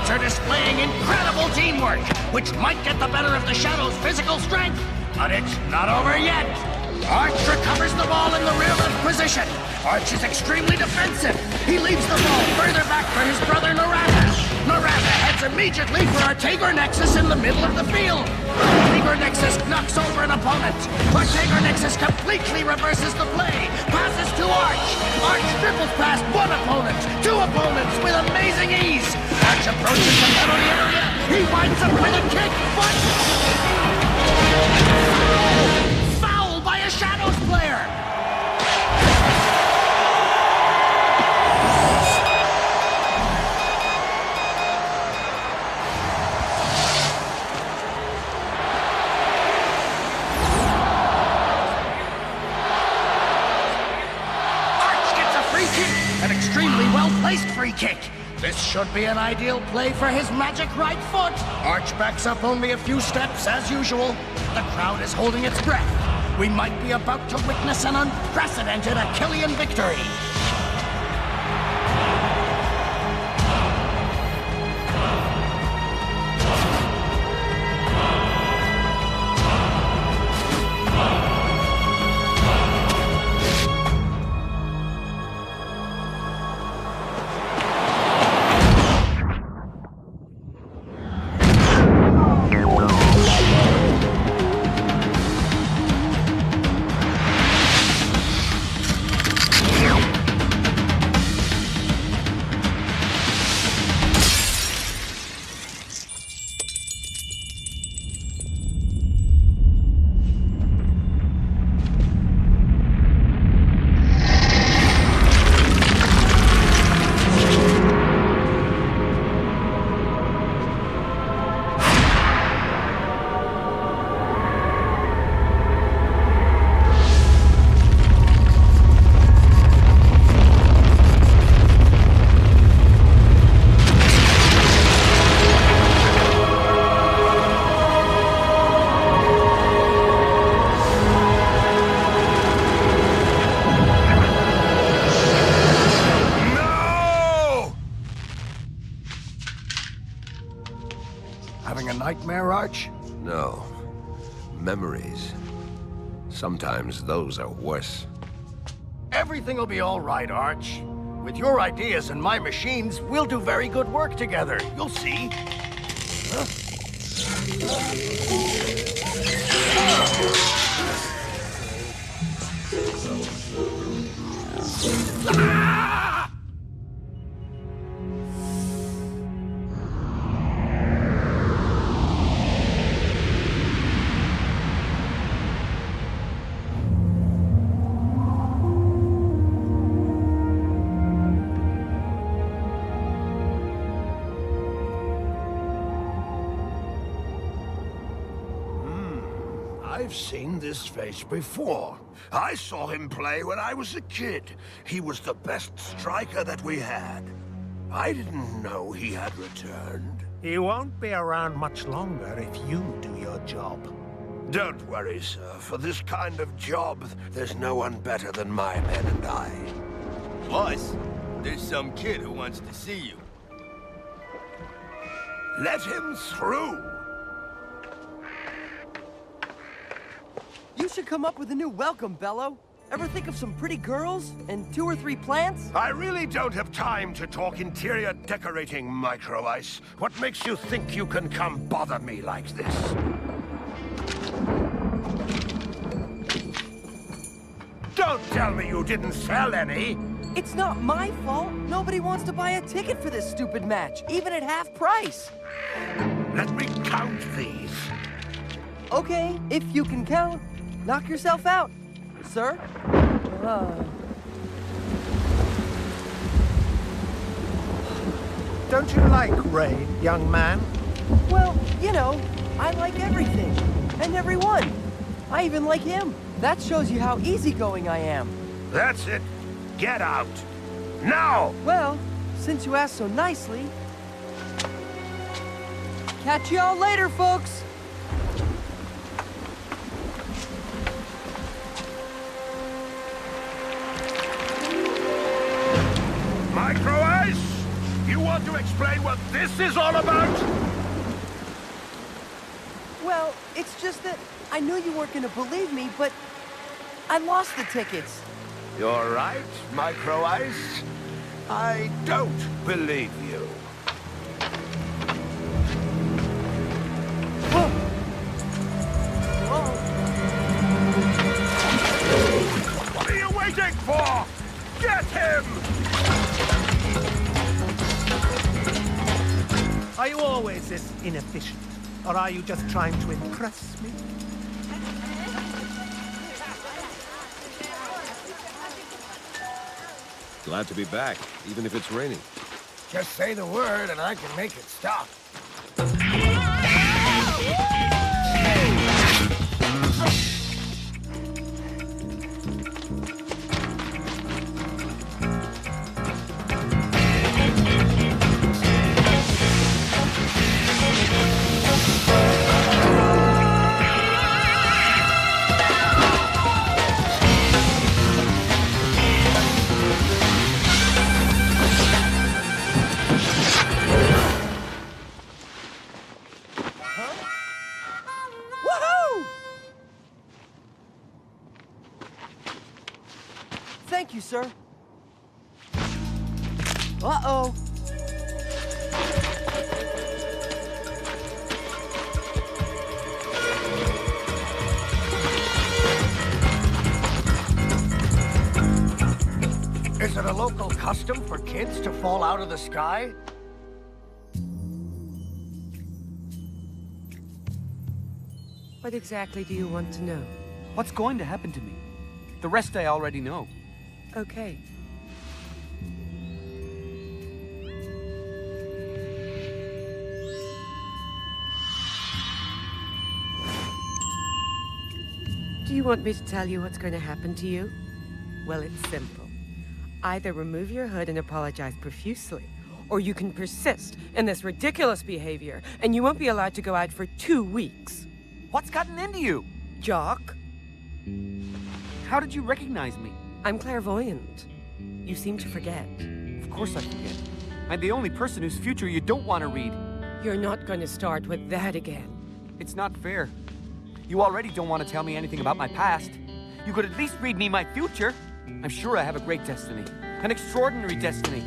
teammates are displaying incredible teamwork, which might get the better of the Shadow's physical strength, but it's not over yet. Arch recovers the ball in the rear left position. Arch is extremely defensive. He leaves the ball further back for his brother Narada. Narada heads immediately for Artager Nexus in the middle of the field. Artager Nexus knocks over an opponent. Artager Nexus completely reverses the play. Passes to Arch. Arch dribbles past one opponent, two opponents with amazing ease. Arch approaches the penalty area. He winds up with a kick, but... foul by a Shadows player! An extremely well-placed free kick. This should be an ideal play for his magic right foot. Arch backs up only a few steps as usual. The crowd is holding its breath. We might be about to witness an unprecedented Achillean victory. Nightmare, Arch? No. Memories. Sometimes those are worse. Everything will be all right, Arch. With your ideas and my machines, we'll do very good work together. You'll see. Huh? Ah! I've seen this face before. I saw him play when I was a kid. He was the best striker that we had. I didn't know he had returned. He won't be around much longer if you do your job. Don't worry, sir. For this kind of job, there's no one better than my men and I. Plus, there's some kid who wants to see you. Let him through. You should come up with a new welcome, Bello. Ever think of some pretty girls and 2 or 3 plants? I really don't have time to talk interior decorating, Micro Ice. What makes you think you can come bother me like this? Don't tell me you didn't sell any! It's not my fault. Nobody wants to buy a ticket for this stupid match, even at half price. Let me count these. Okay, if you can count. Knock yourself out, sir. Don't you like rain, young man? Well, you know, I like everything. And everyone. I even like him. That shows you how easygoing I am. That's it. Get out. Now! Well, since you asked so nicely... Catch y'all later, folks! Micro Ice! You want to explain what this is all about? Well, it's just that I knew you weren't gonna believe me, but I lost the tickets. You're right, Micro Ice. I don't believe you. Whoa. Whoa. What are you waiting for? Get him! Are you always this inefficient? Or are you just trying to impress me? Glad to be back, even if it's raining. Just say the word and I can make it stop. Thank you, sir. Uh-oh. Is it a local custom for kids to fall out of the sky? What exactly do you want to know? What's going to happen to me? The rest I already know. Okay. Do you want me to tell you what's going to happen to you? Well, it's simple. Either remove your hood and apologize profusely, or you can persist in this ridiculous behavior, and you won't be allowed to go out for 2 weeks. What's gotten into you? Jock, How did you recognize me? I'm clairvoyant. You seem to forget. Of course I forget. I'm the only person whose future you don't want to read. You're not going to start with that again. It's not fair. You already don't want to tell me anything about my past. You could at least read me my future. I'm sure I have a great destiny. An extraordinary destiny.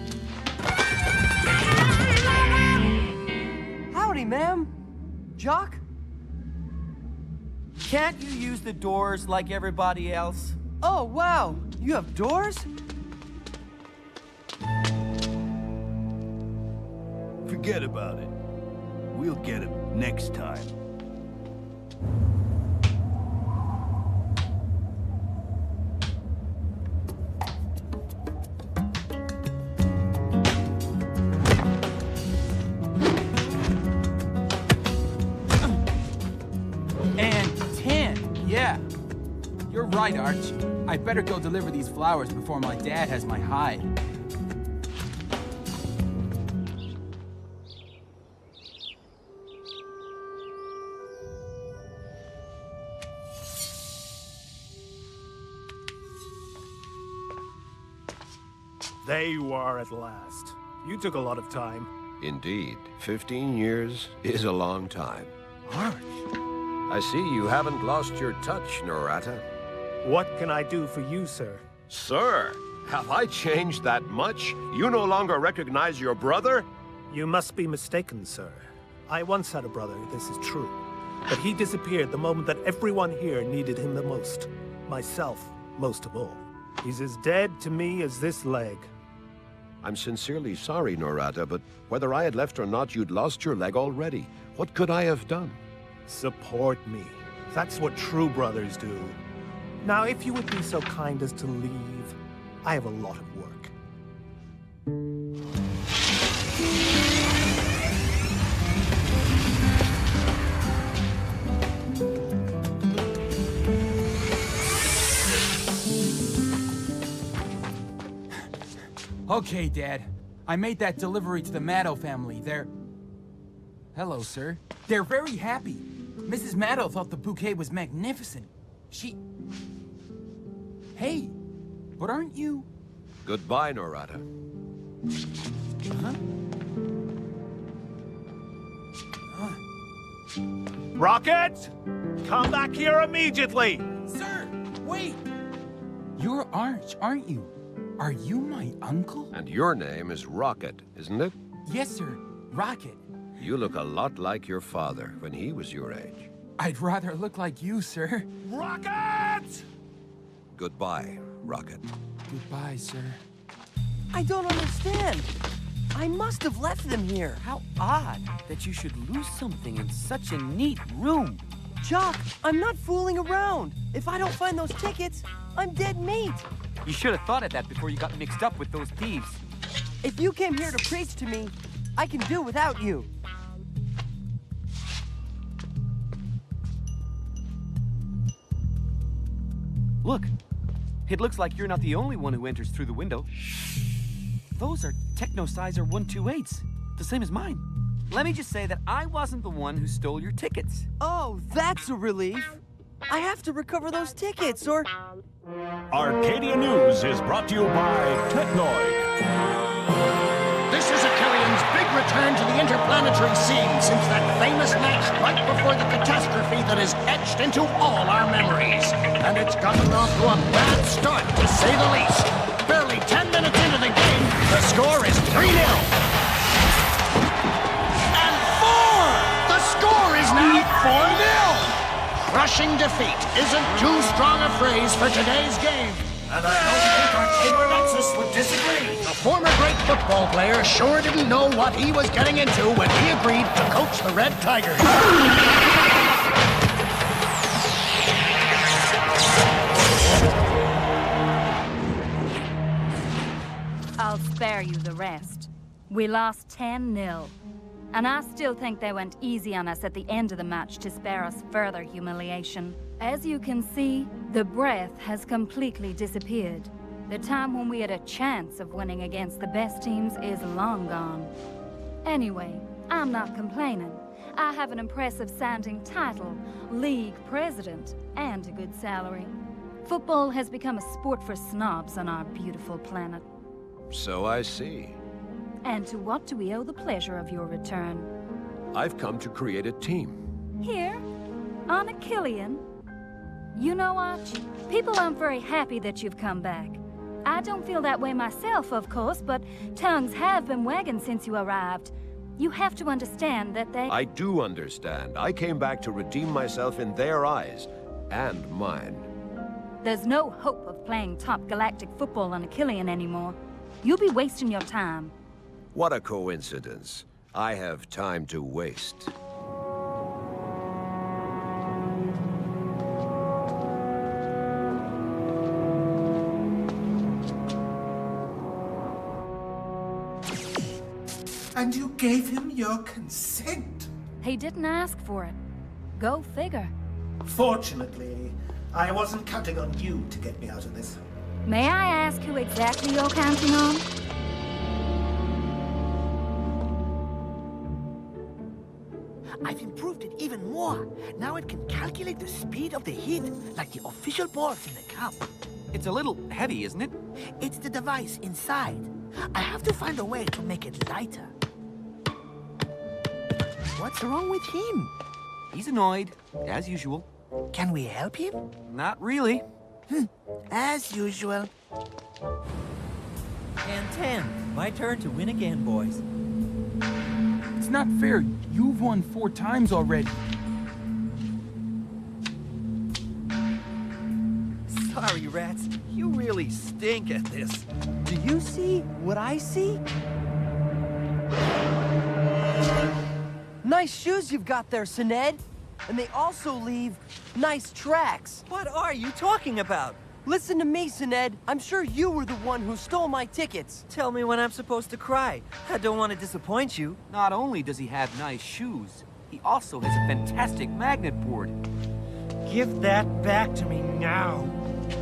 Howdy, ma'am. Jock? Can't you use the doors like everybody else? Oh, wow. You have doors? Forget about it. We'll get him next time. And 10, yeah. You're right, Arch. I'd better go deliver these flowers before my dad has my hide. There you are at last. You took a lot of time. Indeed, 15 years is a long time. Arch, I see you haven't lost your touch, Norata. what can I do for you, sir? Sir, have I changed that much? You no longer recognize your brother? You must be mistaken, sir. I once had a brother, this is true. But he disappeared the moment that everyone here needed him the most. Myself, most of all. He's as dead to me as this leg. I'm sincerely sorry, Norata, but whether I had left or not, you'd lost your leg already. What could I have done? Support me. That's what true brothers do. Now, if you would be so kind as to leave, I have a lot of work. Okay, Dad. I made that delivery to the Maddow family. They're... Hello, sir. They're very happy. Mrs. Maddow thought the bouquet was magnificent. She... Hey, but aren't you... Goodbye, Norata. Huh? Rocket! Come back here immediately! Sir, wait! You're Arch, aren't you? Are you my uncle? And your name is Rocket, isn't it? Yes, sir. Rocket. You look a lot like your father when he was your age. I'd rather look like you, sir. Rocket! Goodbye, Rocket. Goodbye, sir. I don't understand. I must have left them here. How odd that you should lose something in such a neat room. Jock, I'm not fooling around. If I don't find those tickets, I'm dead meat. You should have thought of that before you got mixed up with those thieves. If you came here to preach to me, I can do without you. Look, it looks like you're not the only one who enters through the window. Those are Techno-Sizer 128s, the same as mine. Let me just say that I wasn't the one who stole your tickets. Oh, that's a relief. I have to recover those tickets, or... Arcadia News is brought to you by Technoid. This is Achillean's big return to the interplanetary scene since that famous match right before the catastrophe that is etched into all our memories. And it's gotten off to a bad start, to say the least. Barely 10 minutes into the game, the score is 3-0. And 4! The score is now 4-0! Crushing defeat isn't too strong a phrase for today's game. And I don't think our Chamberlaxus would disagree. The former great football player sure didn't know what he was getting into when he agreed to coach the Red Tigers. I'll spare you the rest. We lost 10-0. And I still think they went easy on us at the end of the match to spare us further humiliation. As you can see, the breath has completely disappeared. The time when we had a chance of winning against the best teams is long gone. Anyway, I'm not complaining. I have an impressive sounding title, league president, and a good salary. Football has become a sport for snobs on our beautiful planet. So I see. And to what do we owe the pleasure of your return? I've come to create a team. Here? On Achillean? You know, Arch, people aren't very happy that you've come back. I don't feel that way myself, of course, but tongues have been wagging since you arrived. You have to understand that they... I do understand. I came back to redeem myself in their eyes, and mine. There's no hope of playing top galactic football on Achillean anymore. You'll be wasting your time. What a coincidence. I have time to waste. And you gave him your consent? He didn't ask for it. Go figure. Fortunately, I wasn't counting on you to get me out of this. May I ask who exactly you're counting on? I've improved it even more. Now it can calculate the speed of the heat, like the official boards in the cup. It's a little heavy, isn't it? It's the device inside. I have to find a way to make it lighter. What's wrong with him? He's annoyed, as usual. Can we help him? Not really. As usual. And 10. My turn to win again, boys. It's not fair. You've won 4 times already. Sorry, rats. You really stink at this. Do you see what I see? Nice shoes you've got there, Sined. And they also leave nice tracks. What are you talking about? Listen to me, Sined. I'm sure you were the one who stole my tickets. Tell me when I'm supposed to cry. I don't want to disappoint you. Not only does he have nice shoes, he also has a fantastic magnet board. Give that back to me now.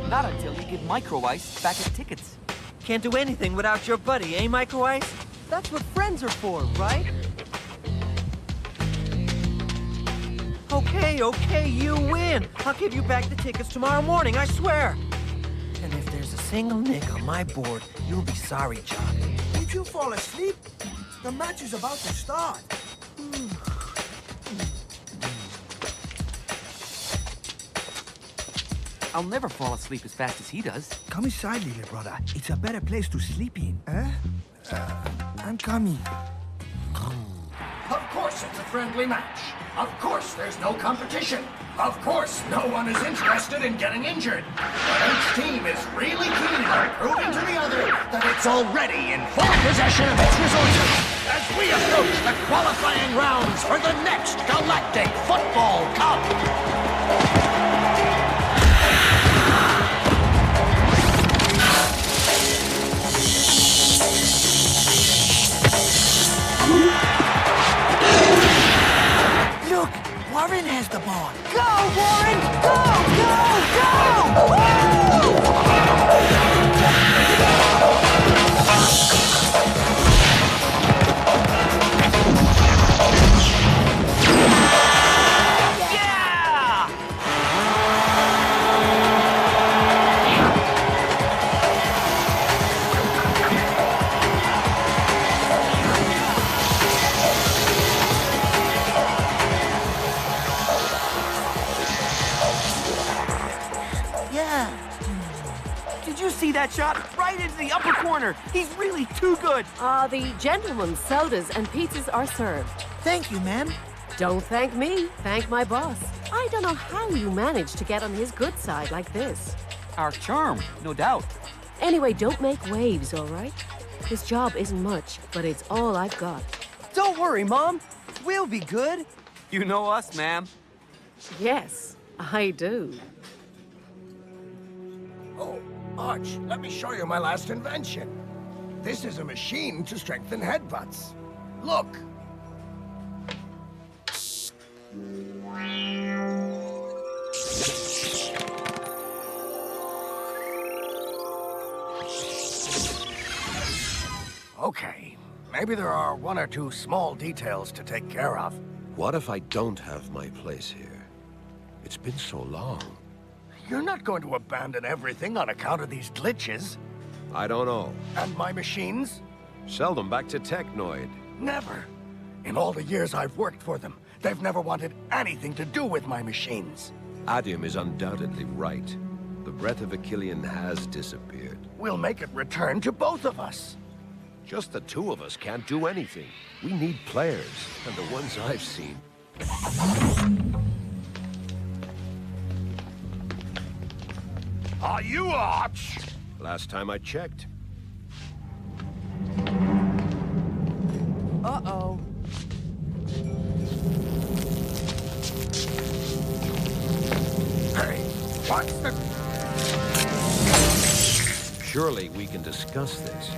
Not until you give Micro Ice back his tickets. Can't do anything without your buddy, eh, Micro Ice? That's what friends are for, right? Okay, you win. I'll give you back the tickets tomorrow morning, I swear. And if there's a single nick on my board, you'll be sorry, John. Did you fall asleep? The match is about to start. I'll never fall asleep as fast as he does. Come inside, little brother. It's a better place to sleep in. I'm coming. Of course it's a friendly match. Of course there's no competition. Of course no one is interested in getting injured. But each team is really keen on proving to the other that it's already in full possession of its resources as we approach the qualifying rounds for the next Galactic Football Cup. Look, Warren has the ball. Go, Warren! Go, go, go! See that shot? Right into the upper corner. He's really too good. The gentlemen's sodas and pizzas are served. Thank you, ma'am. Don't thank me. Thank my boss. I don't know how you managed to get on his good side like this. Our charm, no doubt. Anyway, don't make waves, all right? This job isn't much, but it's all I've got. Don't worry, Mom. We'll be good. You know us, ma'am. Yes, I do. Oh, Arch, let me show you my last invention. This is a machine to strengthen headbutts. Look. Okay, maybe there are one or two small details to take care of. What if I don't have my place here? It's been so long. You're not going to abandon everything on account of these glitches. I don't know. And my machines? Sell them back to Technoid. Never. In all the years I've worked for them, they've never wanted anything to do with my machines. Adium is undoubtedly right. The breath of Achillean has disappeared. We'll make it return to both of us. Just the two of us can't do anything. We need players, and the ones I've seen. Are you Arch? Last time I checked. Uh-oh. Hey, what's the... Surely we can discuss this.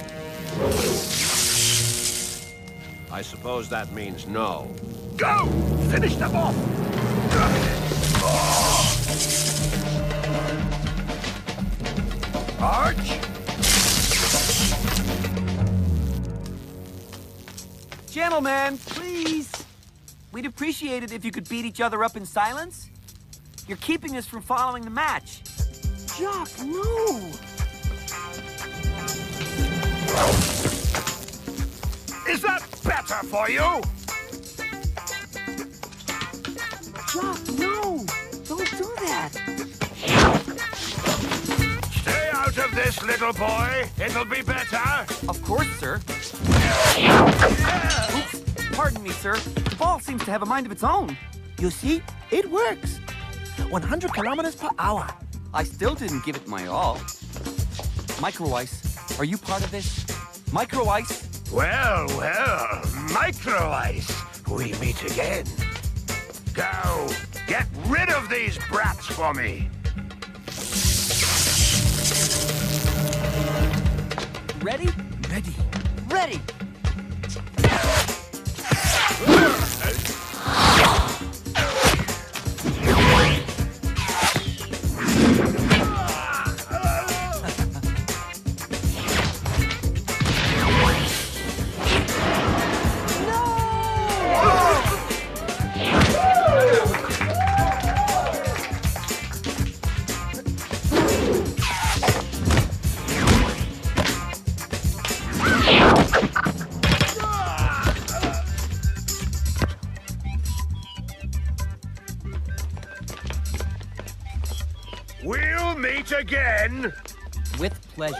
I suppose that means no. Go! Finish them off! Arch? Gentlemen, please. We'd appreciate it if you could beat each other up in silence. You're keeping us from following the match. Jock, no! Is that better for you? Jock, no! Don't do that! Stay out of this, little boy. It'll be better. Of course, sir. Oops. Pardon me, sir. The ball seems to have a mind of its own. You see? It works. 100 kilometers per hour. I still didn't give it my all. Micro Ice, are you part of this? Micro Ice? Well, well, Micro Ice, we meet again. Go, get rid of these brats for me. Ready? Ready. Ready! We'll meet again! With pleasure.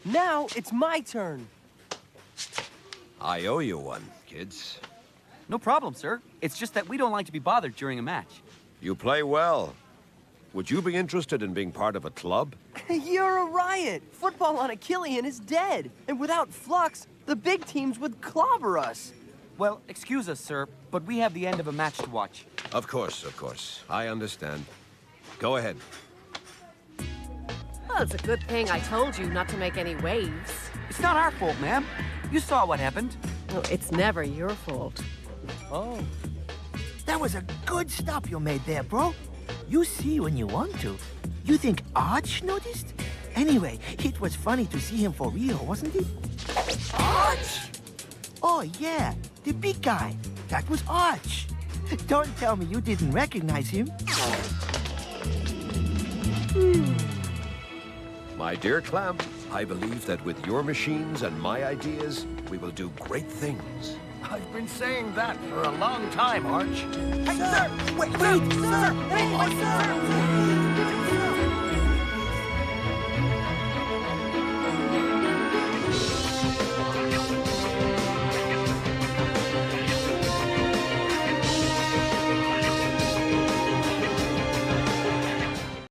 Now it's my turn. I owe you one, kids. No problem, sir. It's just that we don't like to be bothered during a match. You play well. Would you be interested in being part of a club? You're a riot. Football on Achillean is dead. And without Flux, the big teams would clobber us. Well, excuse us, sir, but we have the end of a match to watch. Of course, of course. I understand. Go ahead. Well, it's a good thing I told you not to make any waves. It's not our fault, ma'am. You saw what happened. No, it's never your fault. Oh. That was a good stop you made there, bro. You see when you want to. You think Arch noticed? Anyway, it was funny to see him for real, wasn't it? Arch? Oh, yeah, the big guy. That was Arch. Don't tell me you didn't recognize him. My dear Clamp, I believe that with your machines and my ideas, we will do great things. I've been saying that for a long time, Arch. Hey, sir! Wait, sir! Hey, sir!